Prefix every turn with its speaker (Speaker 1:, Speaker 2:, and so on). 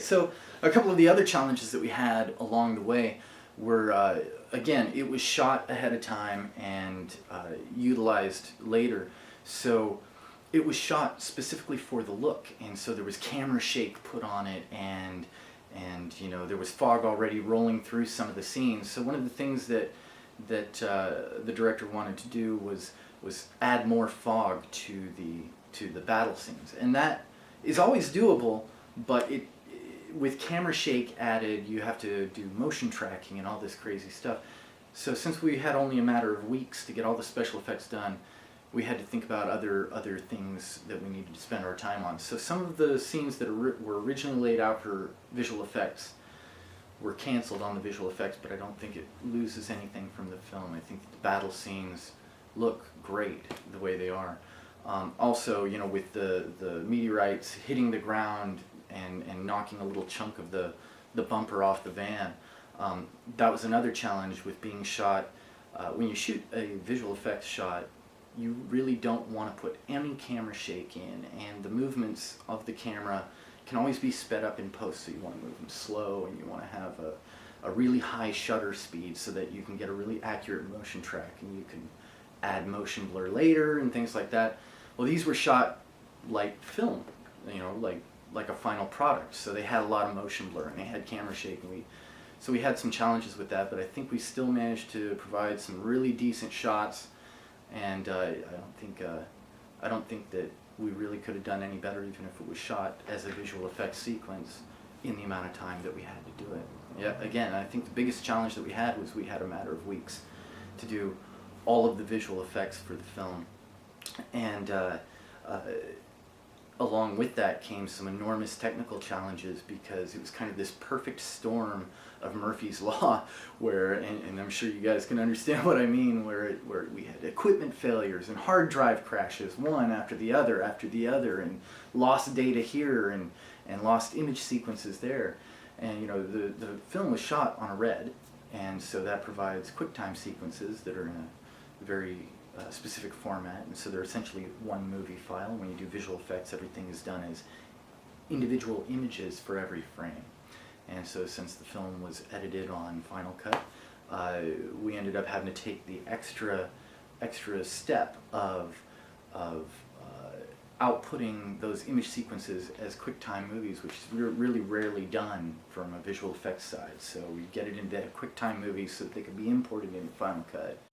Speaker 1: so a couple of the other challenges that we had along the way were, again, it was shot ahead of time and utilized later. So it was shot specifically for the look, and so there was camera shake put on it, and you know, there was fog already rolling through some of the scenes. So one of the things that the director wanted to do was add more fog to the battle scenes, and that is always doable, but with camera shake added, you have to do motion tracking and all this crazy stuff. So since we had only a matter of weeks to get all the special effects done, we had to think about other things that we needed to spend our time on. So some of the scenes that were originally laid out for visual effects were canceled on the visual effects, but I don't think it loses anything from the film. I think the battle scenes look great the way they are. Also, you know, with the meteorites hitting the ground and knocking a little chunk of the bumper off the van, that was another challenge with being shot. When you shoot a visual effects shot, you really don't want to put any camera shake in, and the movements of the camera can always be sped up in post, so you want to move them slow, and you want to have a really high shutter speed so that you can get a really accurate motion track, and you can add motion blur later and things like that. Well, these were shot like film, you know, like a final product, so they had a lot of motion blur and they had camera shake, and so we had some challenges with that, but I think we still managed to provide some really decent shots, and I don't think that we really could have done any better even if it was shot as a visual effects sequence in the amount of time that we had to do it. Yeah, again, I think the biggest challenge that we had was we had a matter of weeks to do all of the visual effects for the film, and along with that came some enormous technical challenges, because it was kind of this perfect storm of Murphy's Law, where, and I'm sure you guys can understand what I mean, where we had equipment failures and hard drive crashes, one after the other, and lost data here and lost image sequences there. And you know, the film was shot on a red, and so that provides QuickTime sequences that are in a very specific format, and so they're essentially one movie file. When you do visual effects, everything is done as individual images for every frame. And so since the film was edited on Final Cut, we ended up having to take the extra step of outputting those image sequences as QuickTime movies, which is really rarely done from a visual effects side. So we get it into QuickTime movies so that they could be imported into Final Cut.